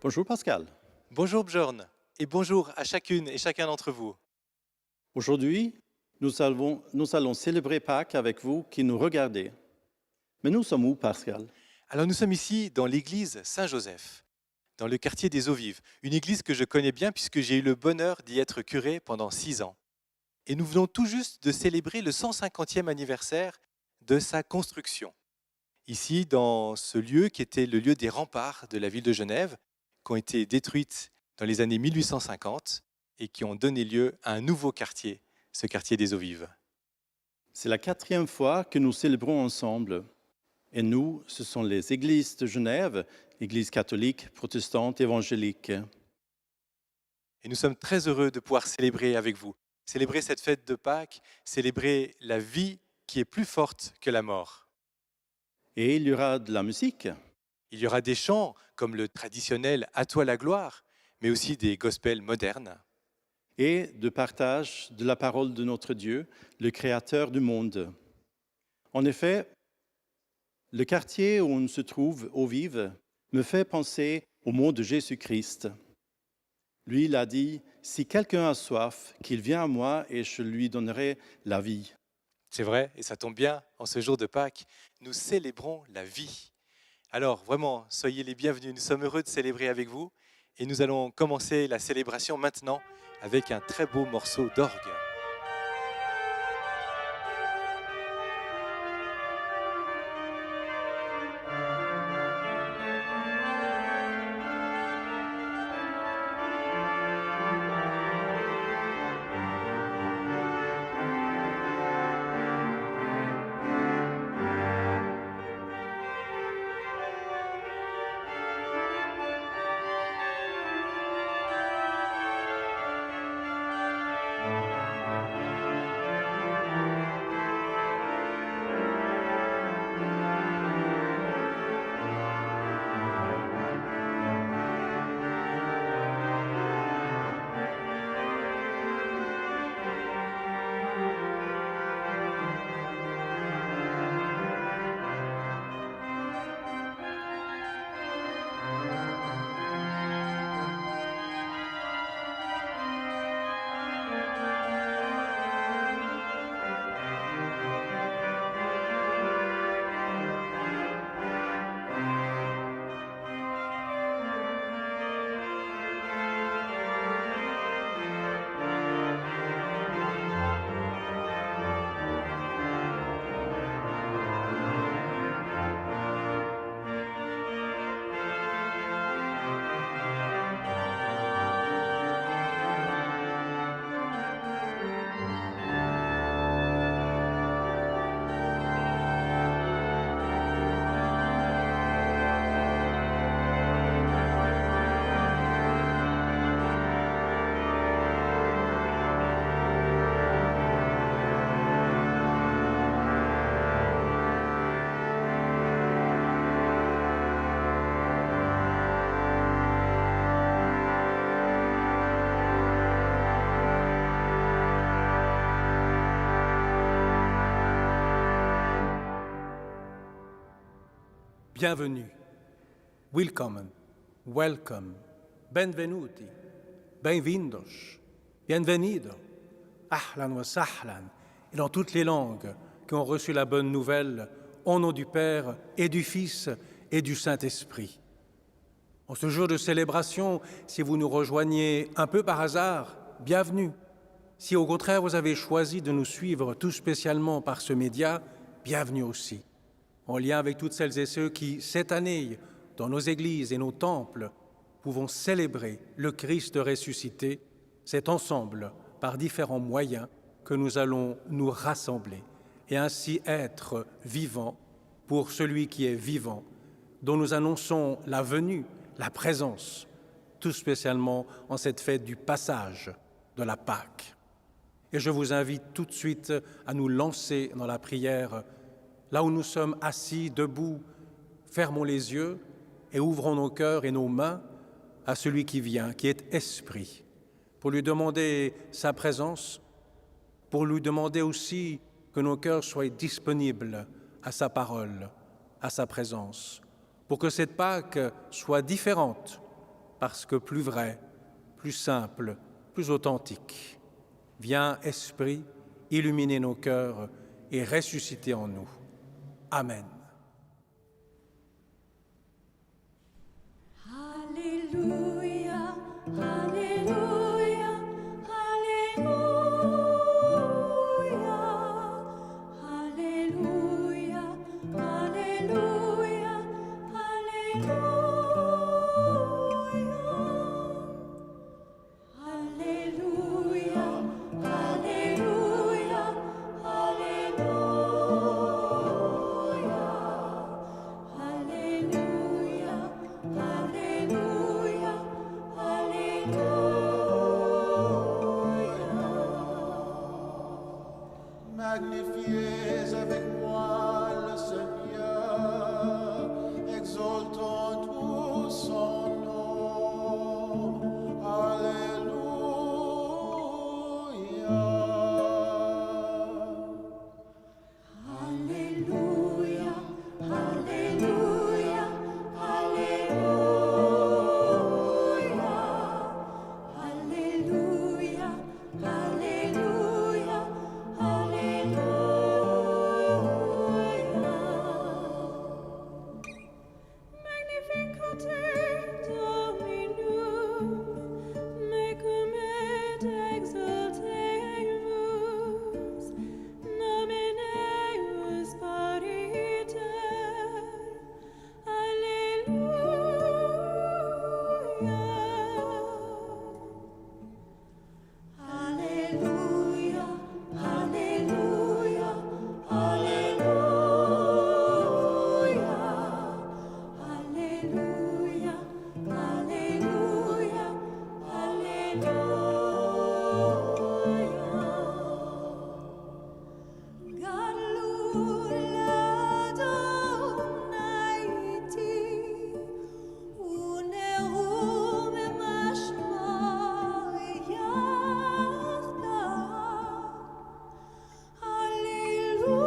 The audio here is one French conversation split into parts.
Bonjour Pascal. Bonjour Bjorn et bonjour à chacune et chacun d'entre vous. Aujourd'hui, nous allons célébrer Pâques avec vous qui nous regardez. Mais nous sommes où, Pascal? Alors nous sommes ici dans l'église Saint-Joseph, dans le quartier des Eaux Vives, une église que je connais bien puisque j'ai eu le bonheur d'y être curé pendant 6 ans. Et nous venons tout juste de célébrer le 150e anniversaire de sa construction. Ici, dans ce lieu qui était le lieu des remparts de la ville de Genève, qui ont été détruites dans les années 1850 et qui ont donné lieu à un nouveau quartier, ce quartier des Eaux Vives. C'est la 4e fois que nous célébrons ensemble. Et nous, ce sont les églises de Genève, églises catholiques, protestantes, évangéliques. Et nous sommes très heureux de pouvoir célébrer avec vous, célébrer cette fête de Pâques, célébrer la vie qui est plus forte que la mort. Et il y aura de la musique. Il y aura des chants comme le traditionnel À toi la gloire, mais aussi des gospels modernes. Et de partage de la parole de notre Dieu, le Créateur du monde. En effet, le quartier où on se trouve, Eaux Vives, me fait penser au mot de Jésus-Christ. Lui, il a dit, « Si quelqu'un a soif, qu'il vienne à moi et je lui donnerai la vie. » C'est vrai, et ça tombe bien, en ce jour de Pâques, nous célébrons la vie. Alors vraiment, soyez les bienvenus, nous sommes heureux de célébrer avec vous et nous allons commencer la célébration maintenant avec un très beau morceau d'orgue. Bienvenue, willkommen, welcome, benvenuti, bem-vindos, bienvenido, ahlan wa sahlan, et dans toutes les langues qui ont reçu la bonne nouvelle, au nom du Père et du Fils et du Saint-Esprit. En ce jour de célébration, si vous nous rejoignez un peu par hasard, bienvenue. Si au contraire vous avez choisi de nous suivre tout spécialement par ce média, bienvenue aussi. En lien avec toutes celles et ceux qui, cette année, dans nos églises et nos temples, pouvons célébrer le Christ ressuscité, c'est ensemble, par différents moyens, que nous allons nous rassembler et ainsi être vivants pour celui qui est vivant, dont nous annonçons la venue, la présence, tout spécialement en cette fête du passage de la Pâque. Et je vous invite tout de suite à nous lancer dans la prière. Là où nous sommes assis, debout, fermons les yeux et ouvrons nos cœurs et nos mains à celui qui vient, qui est Esprit, pour lui demander sa présence, pour lui demander aussi que nos cœurs soient disponibles à sa parole, à sa présence, pour que cette Pâque soit différente parce que plus vrai, plus simple, plus authentique. Viens, Esprit, illuminer nos cœurs et ressusciter en nous. Amen. Alléluia, Alléluia, Alléluia, Alléluia, Alléluia, Alléluia. Magnifiez avec moi le Seigneur, exaltons tous son nom. Alléluia. Alléluia, Alléluia, Alléluia, Alléluia, Alléluia, Alléluia. Magnificat Dominum, mecum et exaltemus, nomen eius pariter. Alléluia. Alléluia, Alléluia, Alléluia, Alléluia, Alléluia, Alléluia. Galula donaiti, unerum mashma yachda. Alléluia,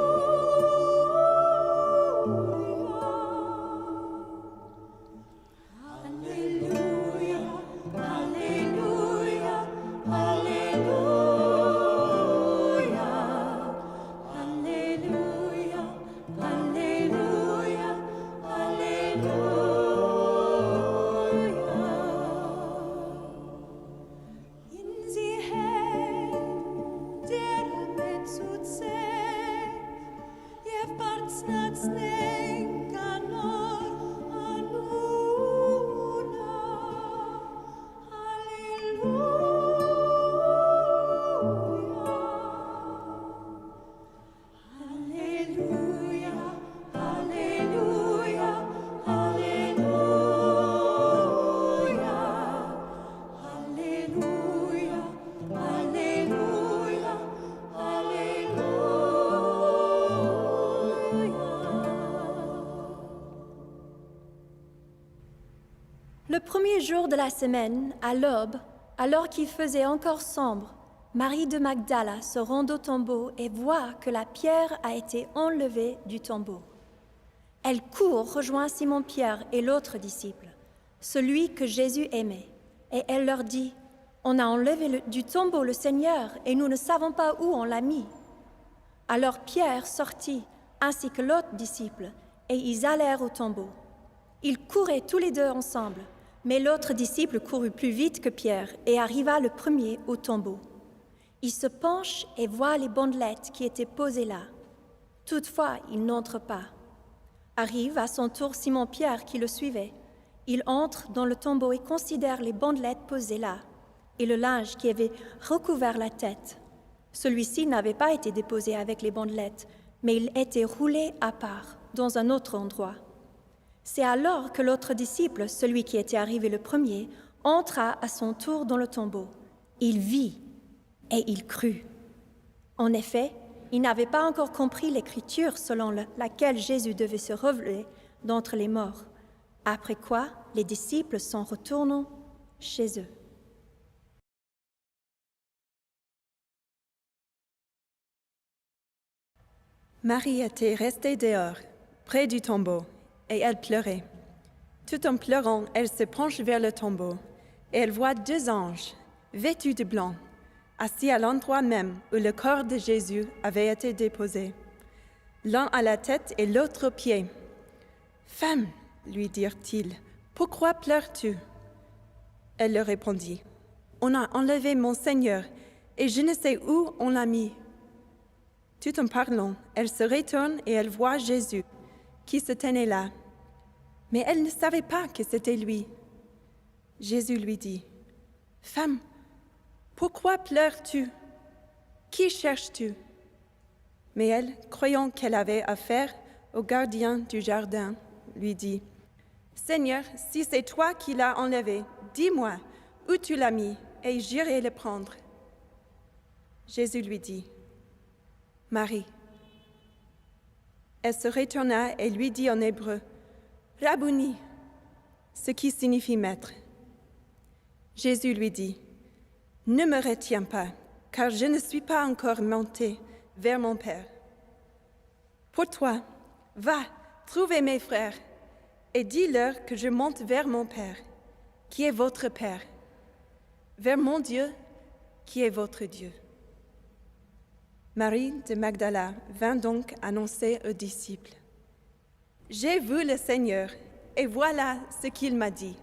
Alléluia, Alléluia, Alléluia, Alléluia, Alléluia. In sie der mit zu zeh, je partsnat snenkanor anuna. Alléluia, Alléluia, Alléluia, Alléluia, Alléluia, Alléluia. Le premier jour de la semaine, à l'aube, alors qu'il faisait encore sombre, Marie de Magdala se rend au tombeau et voit que la pierre a été enlevée du tombeau. Elle court rejoint Simon-Pierre et l'autre disciple, celui que Jésus aimait, et elle leur dit « On a enlevé du tombeau le Seigneur et nous ne savons pas où on l'a mis. » Alors Pierre sortit, ainsi que l'autre disciple, et ils allèrent au tombeau. Ils couraient tous les deux ensemble, mais l'autre disciple courut plus vite que Pierre et arriva le premier au tombeau. Il se penche et voit les bandelettes qui étaient posées là. Toutefois, il n'entre pas. Arrive à son tour Simon-Pierre qui le suivait. Il entre dans le tombeau et considère les bandelettes posées là et le linge qui avait recouvert la tête. Celui-ci n'avait pas été déposé avec les bandelettes, mais il était roulé à part, dans un autre endroit. C'est alors que l'autre disciple, celui qui était arrivé le premier, entra à son tour dans le tombeau. Il vit et il crut. En effet, il n'avait pas encore compris l'écriture selon laquelle Jésus devait se relever d'entre les morts, après quoi les disciples s'en retournent chez eux. Marie était restée dehors, près du tombeau, et elle pleurait. Tout en pleurant, elle se penche vers le tombeau et elle voit 2 anges, vêtus de blanc, assis à l'endroit même où le corps de Jésus avait été déposé, l'un à la tête et l'autre aux pieds. « Femme, lui dirent-ils, pourquoi pleures-tu » Elle leur répondit, « On a enlevé mon Seigneur et je ne sais où on l'a mis. » Tout en parlant, elle se retourne et elle voit Jésus qui se tenait là. Mais elle ne savait pas que c'était lui. Jésus lui dit, « Femme, pourquoi pleures-tu? Qui cherches-tu » Mais elle, croyant qu'elle avait affaire au gardien du jardin, lui dit, « Seigneur, si c'est toi qui l'as enlevé, dis-moi où tu l'as mis, et j'irai le prendre. » Jésus lui dit, « Marie. » Elle se retourna et lui dit en hébreu, « Rabouni », ce qui signifie maître. Jésus lui dit, « Ne me retiens pas, car je ne suis pas encore monté vers mon Père. Pour toi, va, trouver mes frères, et dis-leur que je monte vers mon Père, qui est votre Père, vers mon Dieu, qui est votre Dieu. » Marie de Magdala vint donc annoncer aux disciples, « J'ai vu le Seigneur, et voilà ce qu'il m'a dit. »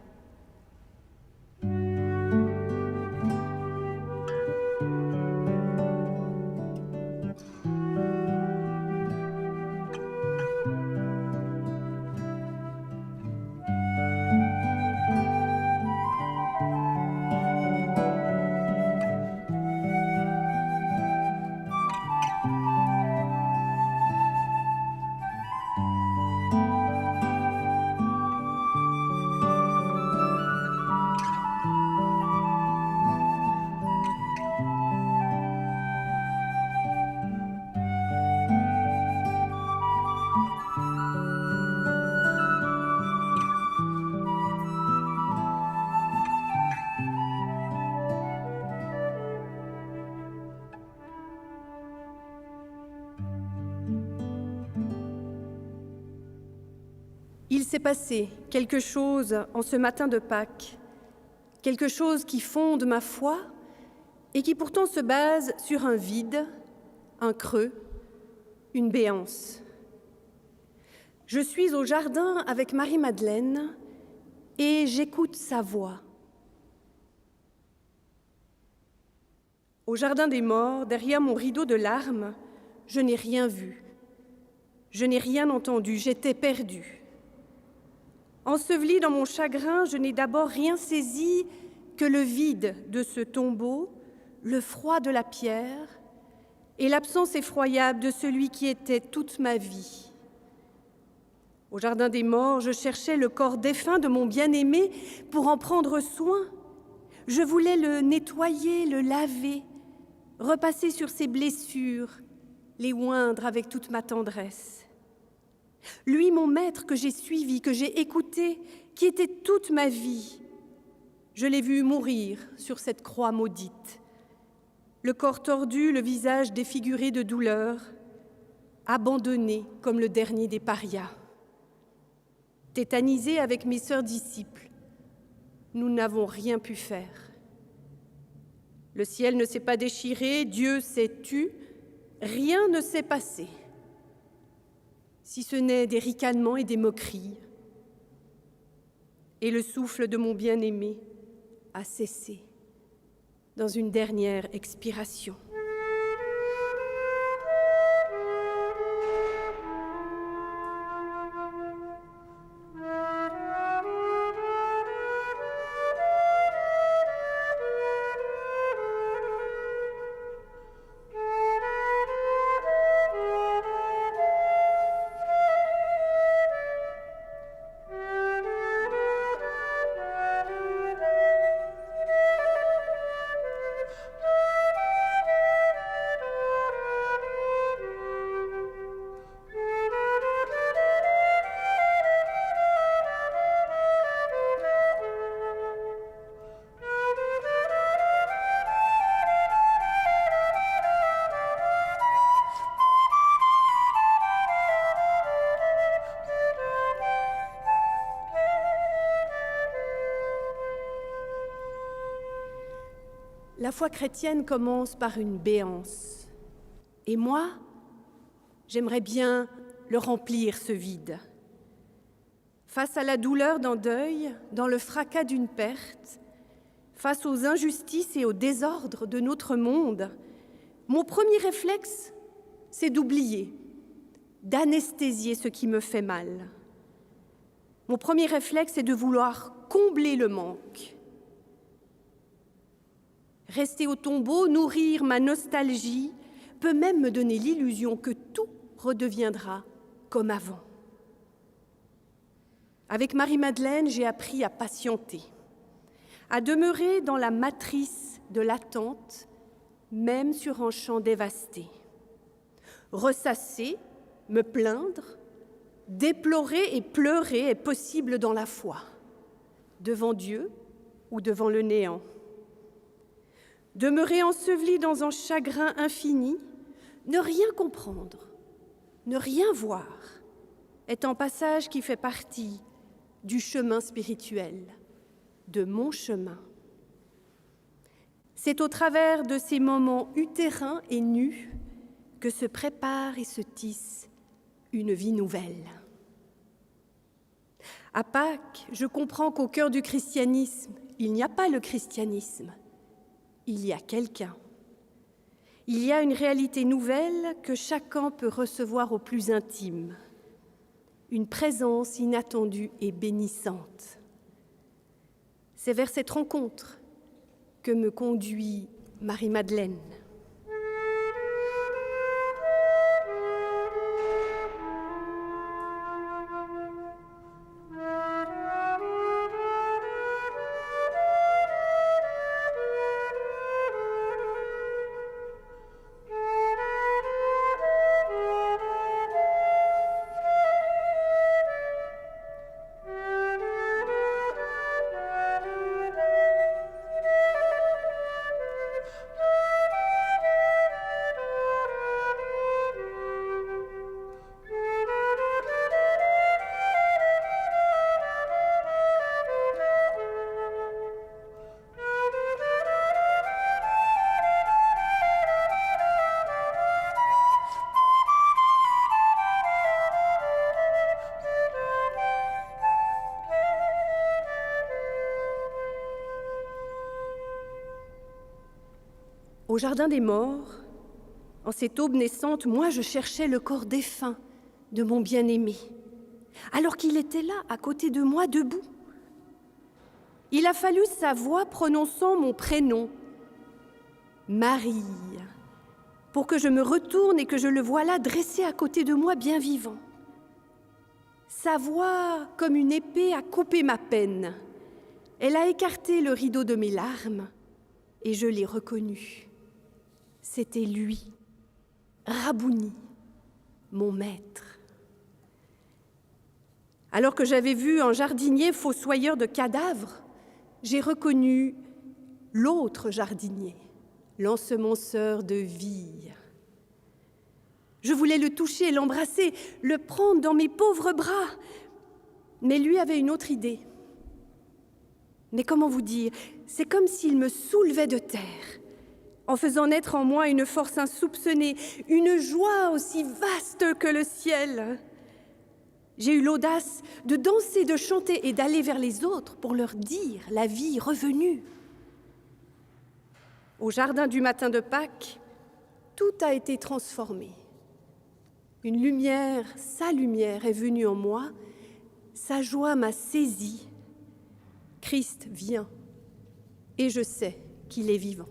Il s'est passé quelque chose en ce matin de Pâques, quelque chose qui fonde ma foi et qui pourtant se base sur un vide, un creux, une béance. Je suis au jardin avec Marie-Madeleine et j'écoute sa voix. Au jardin des morts, derrière mon rideau de larmes, je n'ai rien vu. Je n'ai rien entendu, j'étais perdue. Ensevelie dans mon chagrin, je n'ai d'abord rien saisi que le vide de ce tombeau, le froid de la pierre et l'absence effroyable de celui qui était toute ma vie. Au jardin des morts, je cherchais le corps défunt de mon bien-aimé pour en prendre soin. Je voulais le nettoyer, le laver, repasser sur ses blessures, les oindre avec toute ma tendresse. Lui, mon maître que j'ai suivi, que j'ai écouté, qui était toute ma vie, je l'ai vu mourir sur cette croix maudite. Le corps tordu, le visage défiguré de douleur, abandonné comme le dernier des parias. Tétanisé avec mes sœurs disciples, nous n'avons rien pu faire. Le ciel ne s'est pas déchiré, Dieu s'est tu, rien ne s'est passé. Si ce n'est des ricanements et des moqueries. Et le souffle de mon bien-aimé a cessé dans une dernière expiration. La foi chrétienne commence par une béance. Et moi, j'aimerais bien le remplir, ce vide. Face à la douleur d'un deuil, dans le fracas d'une perte, face aux injustices et au désordre de notre monde, mon premier réflexe, c'est d'oublier, d'anesthésier ce qui me fait mal. Mon premier réflexe est de vouloir combler le manque. Rester au tombeau, nourrir ma nostalgie, peut même me donner l'illusion que tout redeviendra comme avant. Avec Marie-Madeleine, j'ai appris à patienter, à demeurer dans la matrice de l'attente, même sur un champ dévasté. Ressasser, me plaindre, déplorer et pleurer est possible dans la foi, devant Dieu ou devant le néant. Demeurer enseveli dans un chagrin infini, ne rien comprendre, ne rien voir, est un passage qui fait partie du chemin spirituel, de mon chemin. C'est au travers de ces moments utérins et nus que se prépare et se tisse une vie nouvelle. À Pâques, je comprends qu'au cœur du christianisme, il n'y a pas le christianisme, il y a quelqu'un. Il y a une réalité nouvelle que chacun peut recevoir au plus intime, une présence inattendue et bénissante. C'est vers cette rencontre que me conduit Marie-Madeleine. Au jardin des morts, en cette aube naissante, moi je cherchais le corps défunt de mon bien-aimé, alors qu'il était là, à côté de moi, debout. Il a fallu sa voix prononçant mon prénom, Marie, pour que je me retourne et que je le voie là, dressé à côté de moi, bien vivant. Sa voix, comme une épée, a coupé ma peine. Elle a écarté le rideau de mes larmes et je l'ai reconnu. C'était lui, Rabouni, mon maître. Alors que j'avais vu un jardinier fossoyeur de cadavres, j'ai reconnu l'autre jardinier, l'ensemenceur de vie. Je voulais le toucher, l'embrasser, le prendre dans mes pauvres bras, mais lui avait une autre idée. Mais comment vous dire, c'est comme s'il me soulevait de terre, en faisant naître en moi une force insoupçonnée, une joie aussi vaste que le ciel. J'ai eu l'audace de danser, de chanter et d'aller vers les autres pour leur dire la vie revenue. Au jardin du matin de Pâques, tout a été transformé. Une lumière, sa lumière est venue en moi, sa joie m'a saisie. Christ vient et je sais qu'il est vivant.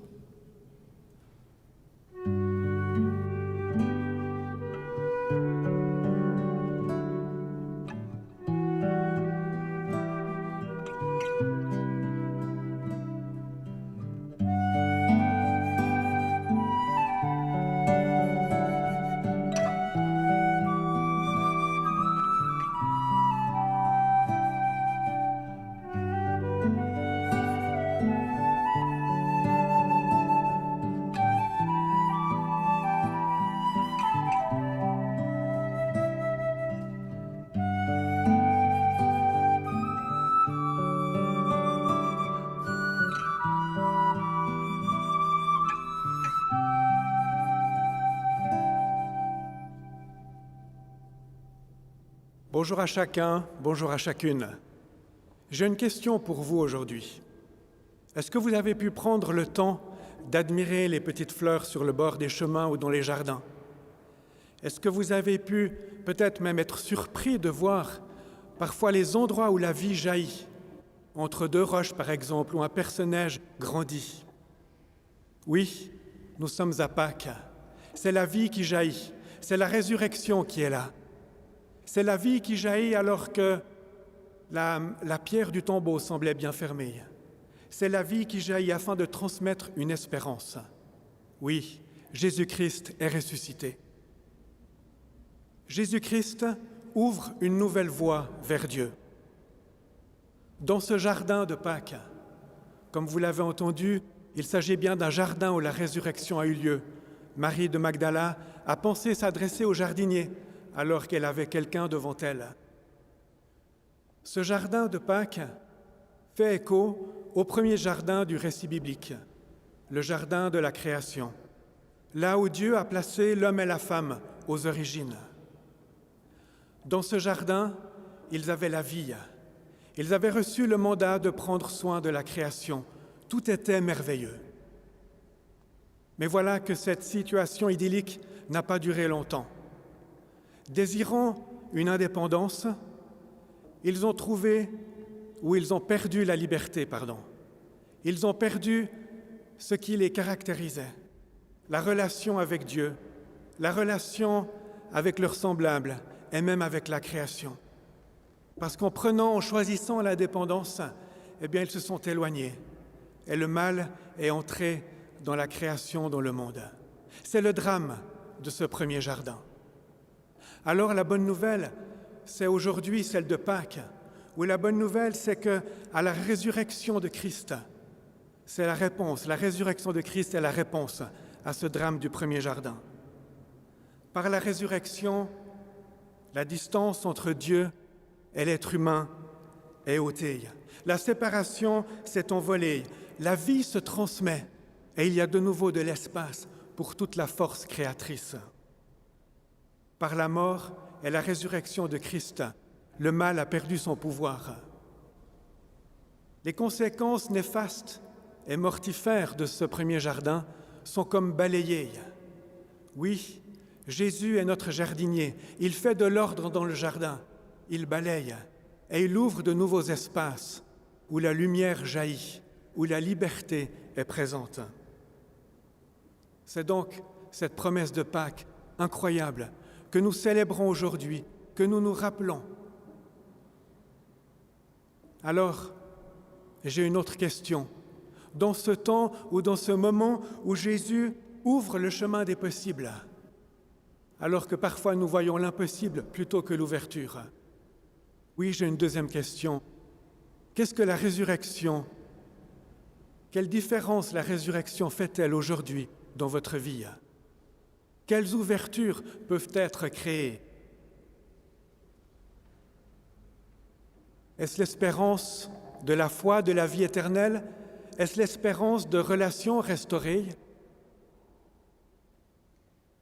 Bonjour à chacun, bonjour à chacune. J'ai une question pour vous aujourd'hui. Est-ce que vous avez pu prendre le temps d'admirer les petites fleurs sur le bord des chemins ou dans les jardins? Est-ce que vous avez pu peut-être même être surpris de voir parfois les endroits où la vie jaillit, entre deux roches par exemple, où un personnage grandit? Oui, nous sommes à Pâques. C'est la vie qui jaillit, c'est la résurrection qui est là. C'est la vie qui jaillit alors que la pierre du tombeau semblait bien fermée. C'est la vie qui jaillit afin de transmettre une espérance. Oui, Jésus-Christ est ressuscité. Jésus-Christ ouvre une nouvelle voie vers Dieu. Dans ce jardin de Pâques, comme vous l'avez entendu, il s'agit bien d'un jardin où la résurrection a eu lieu. Marie de Magdala a pensé s'adresser au jardinier alors qu'elle avait quelqu'un devant elle. Ce jardin de Pâques fait écho au premier jardin du récit biblique, le jardin de la création, là où Dieu a placé l'homme et la femme aux origines. Dans ce jardin, ils avaient la vie. Ils avaient reçu le mandat de prendre soin de la création. Tout était merveilleux. Mais voilà que cette situation idyllique n'a pas duré longtemps. Désirant une indépendance, ils ont perdu la liberté, Ils ont perdu ce qui les caractérisait, la relation avec Dieu, la relation avec leurs semblables et même avec la création. Parce en choisissant l'indépendance, ils se sont éloignés et le mal est entré dans la création, dans le monde. C'est le drame de ce premier jardin. Alors la bonne nouvelle, c'est aujourd'hui celle de Pâques, où la bonne nouvelle, c'est qu'à la résurrection de Christ, c'est la réponse. La résurrection de Christ est la réponse à ce drame du premier jardin. Par la résurrection, la distance entre Dieu et l'être humain est ôtée. La séparation s'est envolée. La vie se transmet et il y a de nouveau de l'espace pour toute la force créatrice. Par la mort et la résurrection de Christ, le mal a perdu son pouvoir. Les conséquences néfastes et mortifères de ce premier jardin sont comme balayées. Oui, Jésus est notre jardinier. Il fait de l'ordre dans le jardin. Il balaye et il ouvre de nouveaux espaces où la lumière jaillit, où la liberté est présente. C'est donc cette promesse de Pâques incroyable que nous célébrons aujourd'hui, que nous nous rappelons. Alors, j'ai une autre question. Dans ce temps ou dans ce moment où Jésus ouvre le chemin des possibles, alors que parfois nous voyons l'impossible plutôt que l'ouverture. Oui, j'ai une deuxième question. Qu'est-ce que la résurrection? Quelle différence la résurrection fait-elle aujourd'hui dans votre vie? Quelles ouvertures peuvent être créées? Est-ce l'espérance de la foi, de la vie éternelle? Est-ce l'espérance de relations restaurées?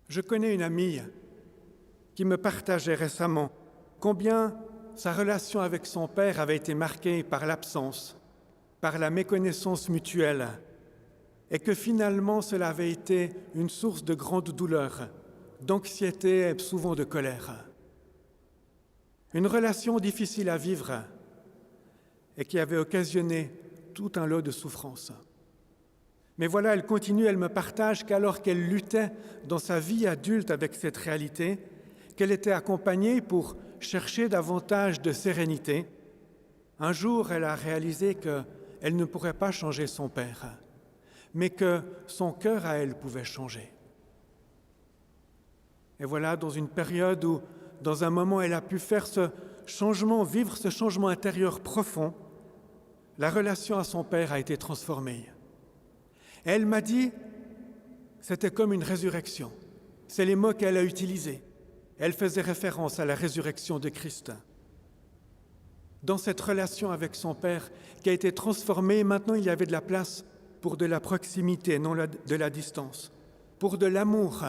Je connais une amie qui me partageait récemment combien sa relation avec son père avait été marquée par l'absence, par la méconnaissance mutuelle, et que finalement cela avait été une source de grande douleur, d'anxiété et souvent de colère. Une relation difficile à vivre et qui avait occasionné tout un lot de souffrances. Mais voilà, elle continue, elle me partage qu'alors qu'elle luttait dans sa vie adulte avec cette réalité, qu'elle était accompagnée pour chercher davantage de sérénité, un jour elle a réalisé qu'elle ne pourrait pas changer son père, mais que son cœur à elle pouvait changer. Et voilà, dans une période où, dans un moment, elle a pu faire ce changement, vivre ce changement intérieur profond, la relation à son père a été transformée. Et elle m'a dit, c'était comme une résurrection. C'est les mots qu'elle a utilisés. Elle faisait référence à la résurrection de Christ. Dans cette relation avec son père qui a été transformée, maintenant il y avait de la place pour de la proximité, non de la distance, pour de l'amour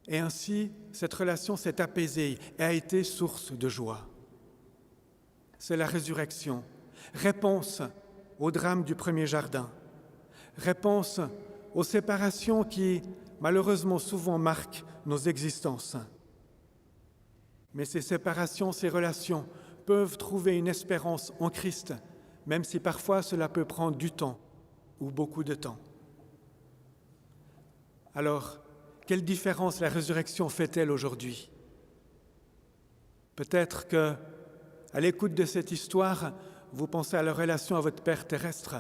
Et ainsi, cette relation s'est apaisée et a été source de joie. C'est la résurrection, réponse au drame du premier jardin, réponse aux séparations qui, malheureusement, souvent marquent nos existences. Mais ces séparations, ces relations peuvent trouver une espérance en Christ, même si parfois cela peut prendre du temps ou beaucoup de temps. Alors, quelle différence la résurrection fait-elle aujourd'hui? Peut-être que, à l'écoute de cette histoire, vous pensez à la relation à votre Père terrestre.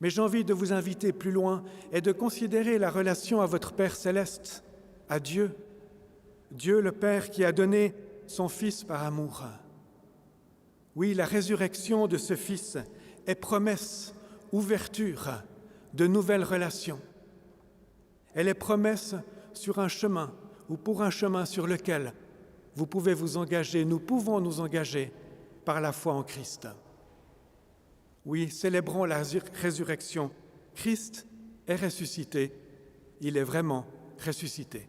Mais j'ai envie de vous inviter plus loin et de considérer la relation à votre Père céleste, à Dieu. Dieu le Père qui a donné son Fils par amour. Oui, la résurrection de ce Fils est promesse, ouverture de nouvelles relations. Elle est promesse sur un chemin ou pour un chemin sur lequel vous pouvez vous engager, nous pouvons nous engager par la foi en Christ. Oui, célébrons la résurrection. Christ est ressuscité, il est vraiment ressuscité.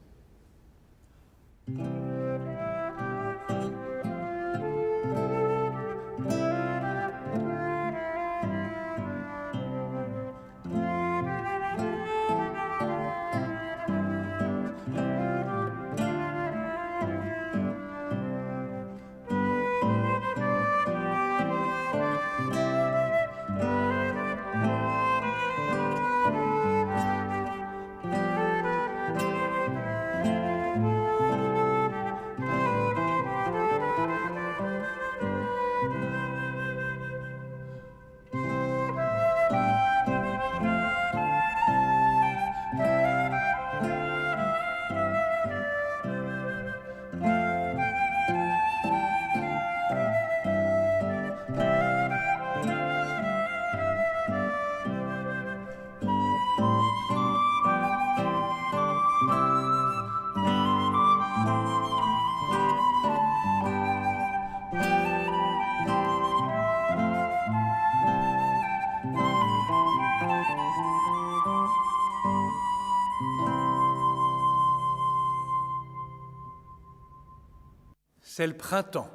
C'est le printemps.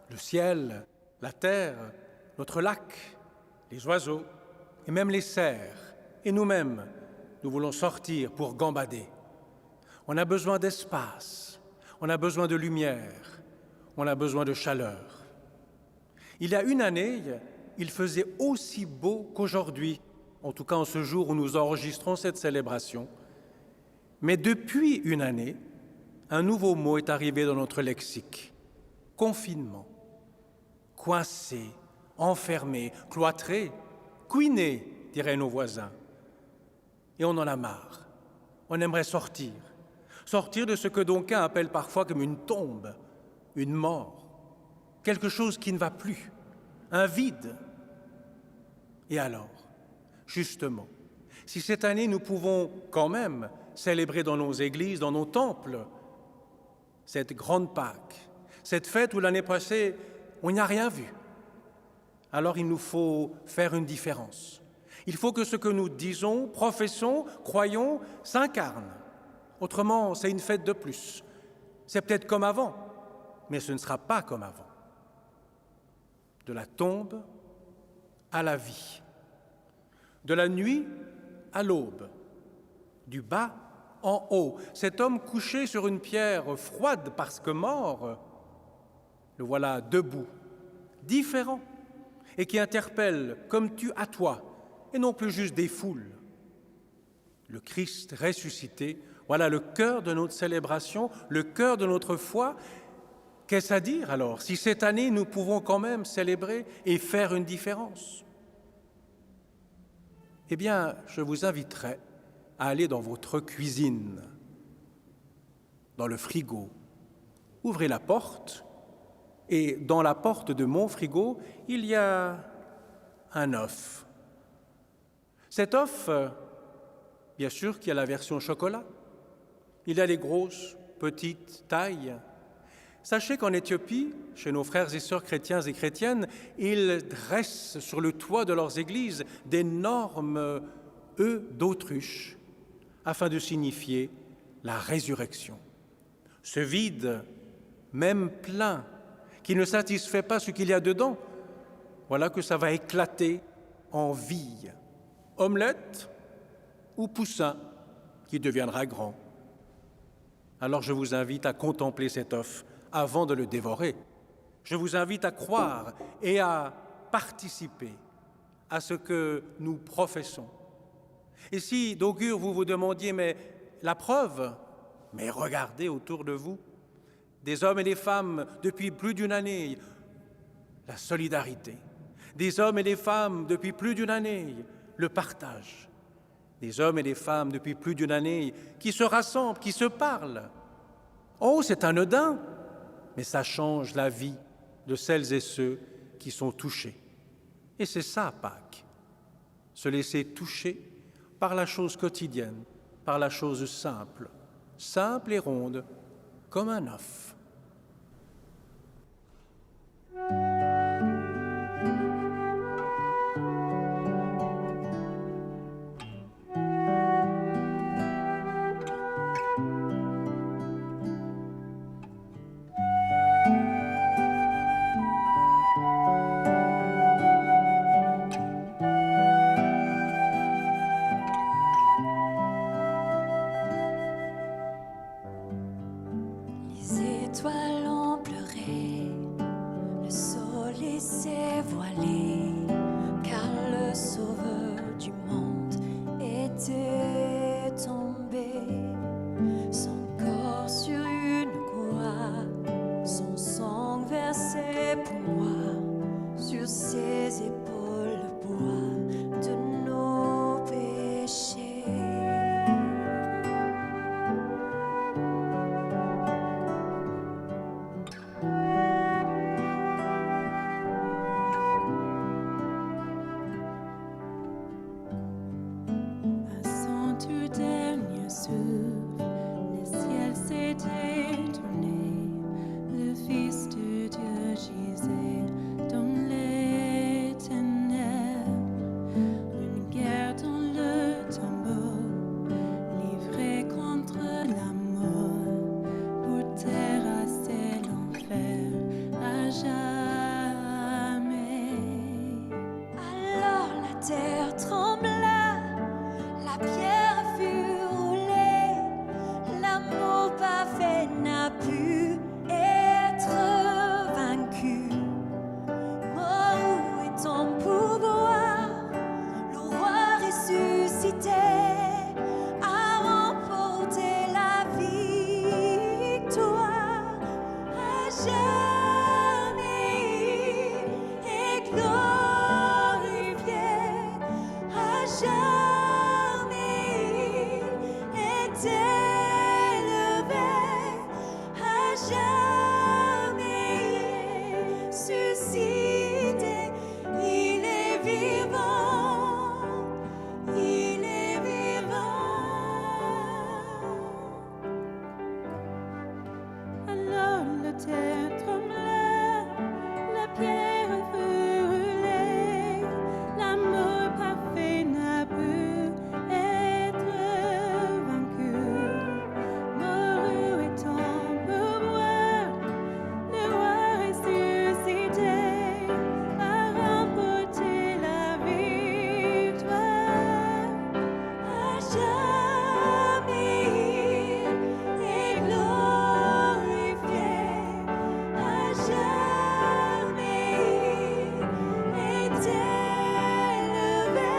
Le ciel, la terre, notre lac, les oiseaux et même les cerfs. Et nous-mêmes, nous voulons sortir pour gambader. On a besoin d'espace, on a besoin de lumière, on a besoin de chaleur. Il y a une année, il faisait aussi beau qu'aujourd'hui, en tout cas en ce jour où nous enregistrons cette célébration. Mais depuis une année, un nouveau mot est arrivé dans notre lexique. Confinement. Coincé, enfermé, cloîtré, couiné, diraient nos voisins. Et on en a marre. On aimerait sortir. Sortir de ce que d'aucuns appellent parfois comme une tombe, une mort, quelque chose qui ne va plus, un vide. Et alors, justement, si cette année nous pouvons quand même célébrer dans nos églises, dans nos temples, cette grande Pâque, cette fête où l'année passée, on n'y a rien vu, alors il nous faut faire une différence. Il faut que ce que nous disons, professons, croyons, s'incarne. Autrement, c'est une fête de plus. C'est peut-être comme avant, mais ce ne sera pas comme avant. De la tombe à la vie, de la nuit à l'aube, du bas en haut. Cet homme couché sur une pierre froide parce que mort, le voilà debout, différent, et qui interpelle comme tu à toi, et non plus juste des foules. Le Christ ressuscité, voilà le cœur de notre célébration, le cœur de notre foi. Qu'est-ce à dire alors, si cette année nous pouvons quand même célébrer et faire une différence? Eh bien, je vous inviterai à aller dans votre cuisine, dans le frigo. Ouvrez la porte, et dans la porte de mon frigo, il y a un œuf. Cet œuf, bien sûr qu'il y a la version chocolat. Il y a les grosses, petites tailles. Sachez qu'en Éthiopie, chez nos frères et sœurs chrétiens et chrétiennes, ils dressent sur le toit de leurs églises d'énormes œufs d'autruche, afin de signifier la résurrection. Ce vide, même plein, qui ne satisfait pas ce qu'il y a dedans, voilà que ça va éclater en vie. Omelette ou poussin qui deviendra grand. Alors je vous invite à contempler cet œuf avant de le dévorer. Je vous invite à croire et à participer à ce que nous professons. Et si, d'augure, vous vous demandiez, mais la preuve, mais regardez autour de vous, des hommes et des femmes depuis plus d'une année, la solidarité. Des hommes et des femmes depuis plus d'une année, le partage. Des hommes et des femmes depuis plus d'une année qui se rassemblent, qui se parlent. Oh, c'est anodin, mais ça change la vie de celles et ceux qui sont touchés. Et c'est ça, Pâques, se laisser toucher par la chose quotidienne, par la chose simple, simple et ronde, comme un œuf. Les étoiles ont pleuré, le soleil s'est voilé, car le sauveur du monde était tombé. Son corps sur une croix, son sang versé pour moi, sur ses épaules le poids de nos péchés. À son tout dernier souffle, le ciel s'est étonné. Le Fils de Dieu gisait dans les ténèbres. Une guerre dans le tombeau, livrée contre la mort, pour terrasser l'enfer à jamais. Alors la terre trembla, la pierre fut roulée, l'amour parfait n'a pu être vaincu. Mort, où est ton pouvoir? Le roi ressuscité a remporté la victoire. À jamais il est glorifié, à jamais il est élevé, à jamais il est suscité. Il est vivant, il est vivant. Alors la terre trembla, la pierre fut roulée, l'amour parfait n'a pu être vaincu. Mort, où est ton pouvoir? Le roi ressuscité a remporté la victoire. À jamais il est glorifié, à jamais il est élevé,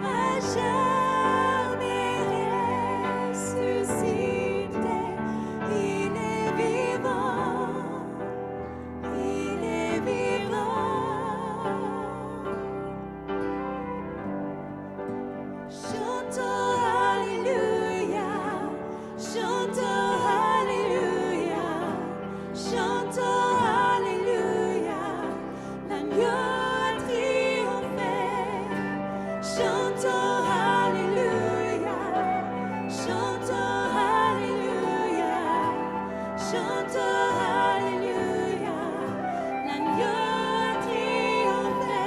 à jamais ressuscité. Il est vivant, il est vivant. Chantons Alléluia, chantons Alléluia, chantons Alléluia, l'agneau a triomphé. Chantons Alléluia, chantons Alléluia, chantons Alléluia, l'agneau a triomphé.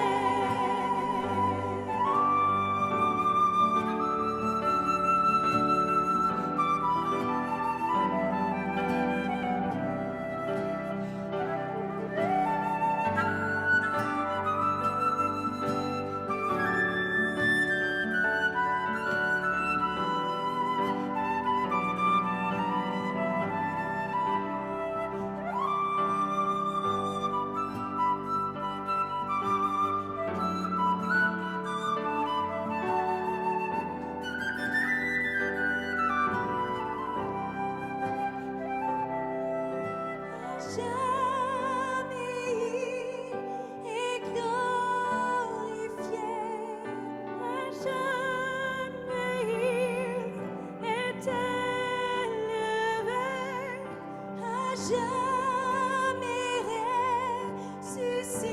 jamais ressuscité.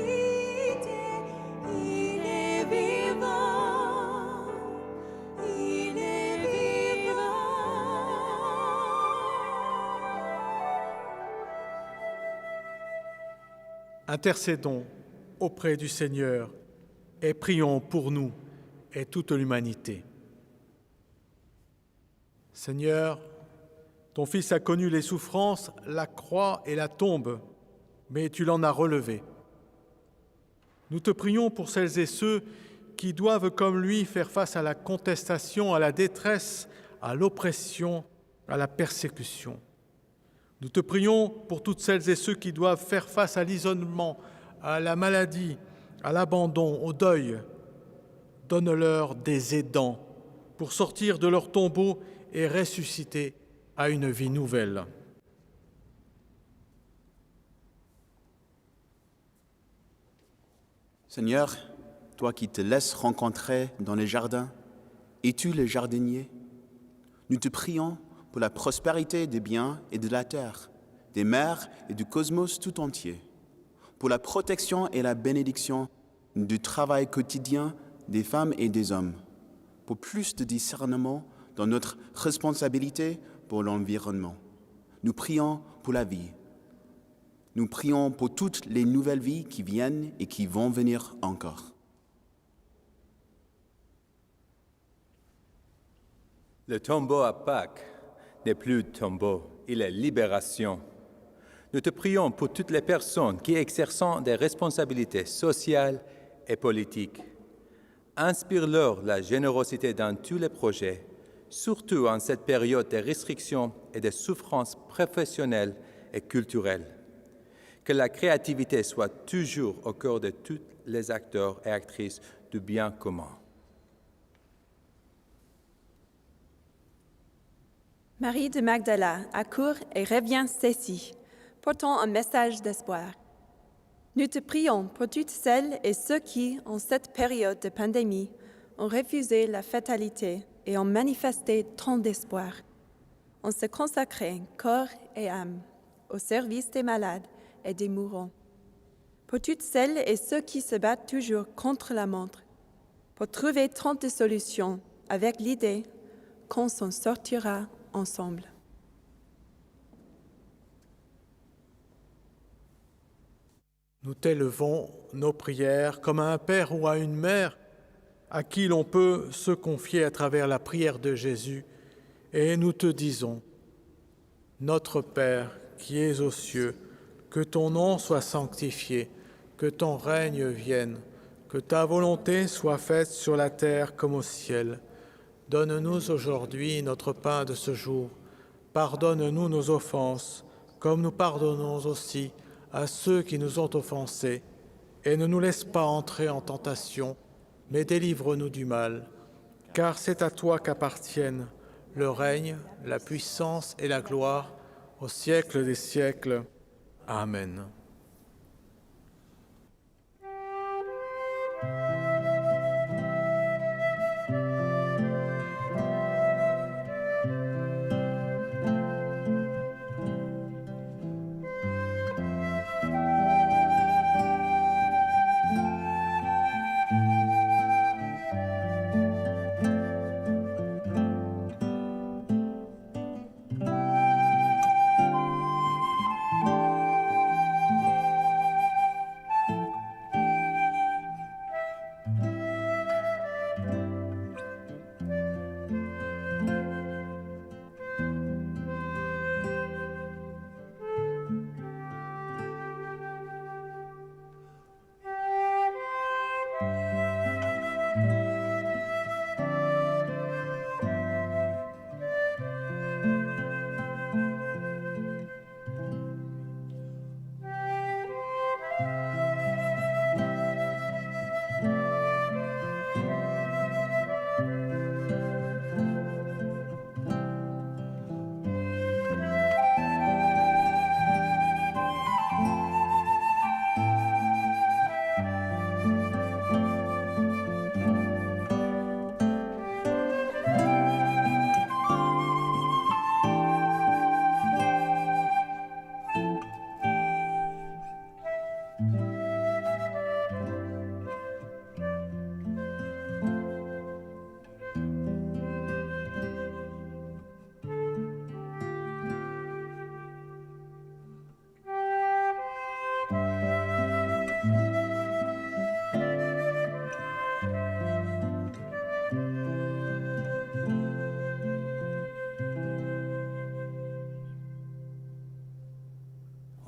Il est vivant. Il est vivant. Intercédons auprès du Seigneur et prions pour nous et toute l'humanité. Seigneur, ton Fils a connu les souffrances, la croix et la tombe, mais tu l'en as relevé. Nous te prions pour celles et ceux qui doivent, comme lui, faire face à la contestation, à la détresse, à l'oppression, à la persécution. Nous te prions pour toutes celles et ceux qui doivent faire face à l'isolement, à la maladie, à l'abandon, au deuil. Donne-leur des aidants pour sortir de leur tombeau et ressusciter à une vie nouvelle. Seigneur, toi qui te laisses rencontrer dans les jardins, es-tu le jardinier? Nous te prions pour la prospérité des biens et de la terre, des mers et du cosmos tout entier, pour la protection et la bénédiction du travail quotidien des femmes et des hommes, pour plus de discernement dans notre responsabilité pour l'environnement. Nous prions pour la vie. Nous prions pour toutes les nouvelles vies qui viennent et qui vont venir encore. Le tombeau à Pâques n'est plus tombeau, il est libération. Nous te prions pour toutes les personnes qui exercent des responsabilités sociales et politiques. Inspire-leur la générosité dans tous les projets, surtout en cette période de restrictions et de souffrances professionnelles et culturelles. Que la créativité soit toujours au cœur de tous les acteurs et actrices du bien commun. Marie de Magdala accourt et revient saisie, portant un message d'espoir. Nous te prions pour toutes celles et ceux qui, en cette période de pandémie, ont refusé la fatalité et ont manifesté tant d'espoir, en se consacrant corps et âme au service des malades et des mourants. Pour toutes celles et ceux qui se battent toujours contre la montre, pour trouver tant de solutions avec l'idée qu'on s'en sortira ensemble. Nous t'élevons nos prières comme à un père ou à une mère à qui l'on peut se confier à travers la prière de Jésus, et nous te disons, Notre Père qui es aux cieux, que ton nom soit sanctifié, que ton règne vienne, que ta volonté soit faite sur la terre comme au ciel. Donne-nous aujourd'hui notre pain de ce jour. Pardonne-nous nos offenses, comme nous pardonnons aussi à ceux qui nous ont offensés. Et ne nous laisse pas entrer en tentation, mais délivre-nous du mal. Car c'est à toi qu'appartiennent le règne, la puissance et la gloire au siècle des siècles. Amen.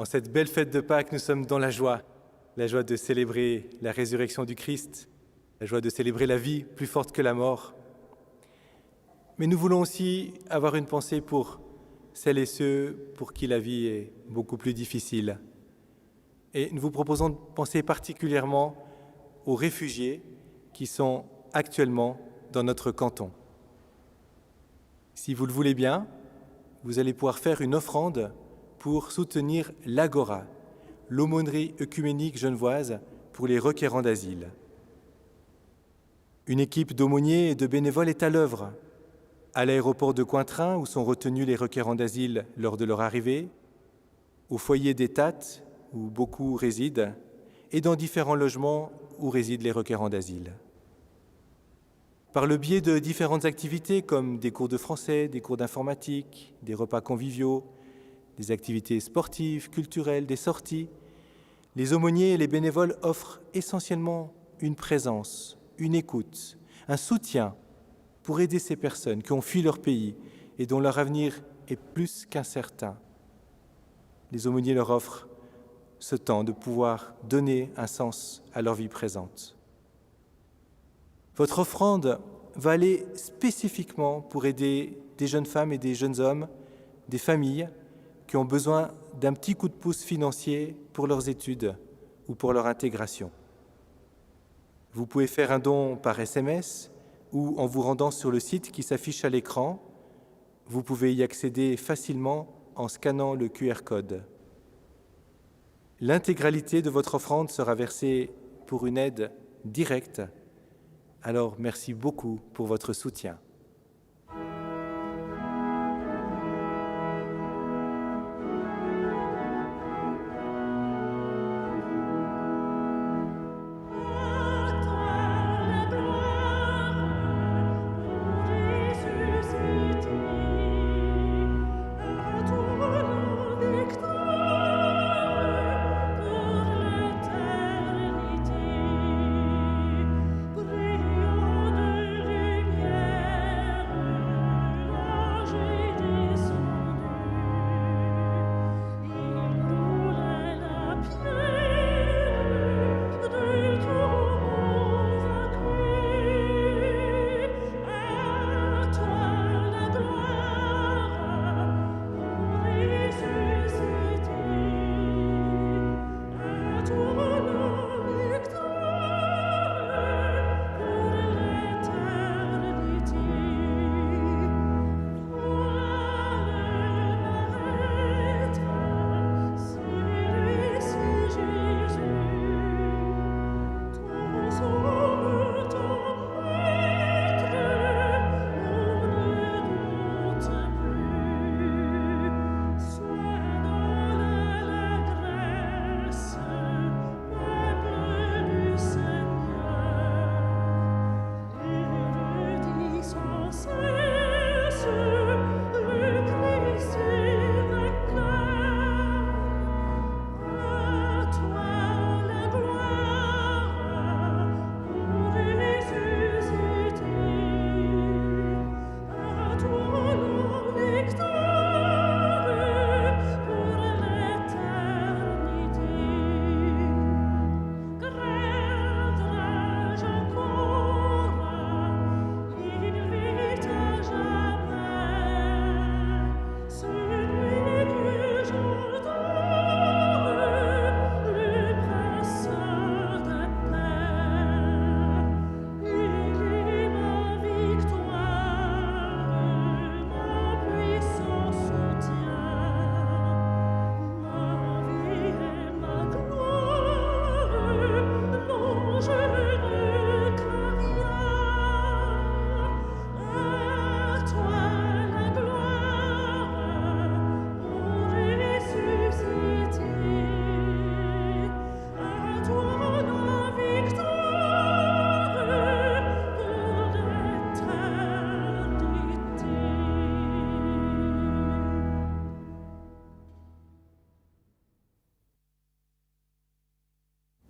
En cette belle fête de Pâques, nous sommes dans la joie de célébrer la résurrection du Christ, la joie de célébrer la vie plus forte que la mort. Mais nous voulons aussi avoir une pensée pour celles et ceux pour qui la vie est beaucoup plus difficile. Et nous vous proposons de penser particulièrement aux réfugiés qui sont actuellement dans notre canton. Si vous le voulez bien, vous allez pouvoir faire une offrande pour soutenir l'Agora, l'aumônerie œcuménique genevoise pour les requérants d'asile. Une équipe d'aumôniers et de bénévoles est à l'œuvre, à l'aéroport de Cointrin où sont retenus les requérants d'asile lors de leur arrivée, au foyer des Tattes où beaucoup résident, et dans différents logements où résident les requérants d'asile. Par le biais de différentes activités comme des cours de français, des cours d'informatique, des repas conviviaux, des activités sportives, culturelles, des sorties, les aumôniers et les bénévoles offrent essentiellement une présence, une écoute, un soutien pour aider ces personnes qui ont fui leur pays et dont leur avenir est plus qu'incertain. Les aumôniers leur offrent ce temps de pouvoir donner un sens à leur vie présente. Votre offrande va aller spécifiquement pour aider des jeunes femmes et des jeunes hommes, des familles qui ont besoin d'un petit coup de pouce financier pour leurs études ou pour leur intégration. Vous pouvez faire un don par SMS ou en vous rendant sur le site qui s'affiche à l'écran. Vous pouvez y accéder facilement en scannant le QR code. L'intégralité de votre offrande sera versée pour une aide directe. Alors, merci beaucoup pour votre soutien.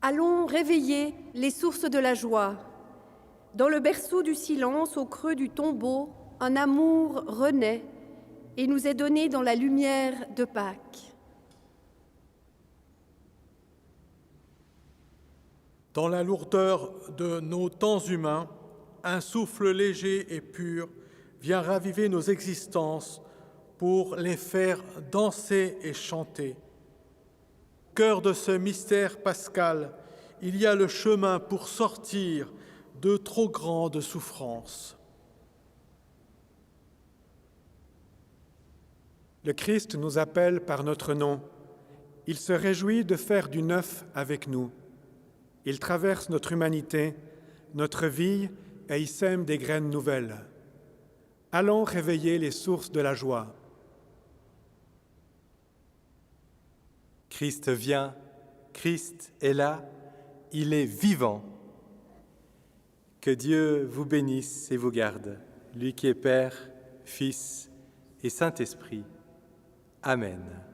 Allons réveiller les sources de la joie. Dans le berceau du silence, au creux du tombeau, un amour renaît et nous est donné dans la lumière de Pâques. Dans la lourdeur de nos temps humains, un souffle léger et pur vient raviver nos existences pour les faire danser et chanter. Cœur de ce mystère pascal, il y a le chemin pour sortir de trop grandes souffrances. Le Christ nous appelle par notre nom. Il se réjouit de faire du neuf avec nous. Il traverse notre humanité, notre vie, et y sème des graines nouvelles. Allons réveiller les sources de la joie. Christ vient, Christ est là, il est vivant. Que Dieu vous bénisse et vous garde, lui qui est Père, Fils et Saint-Esprit. Amen.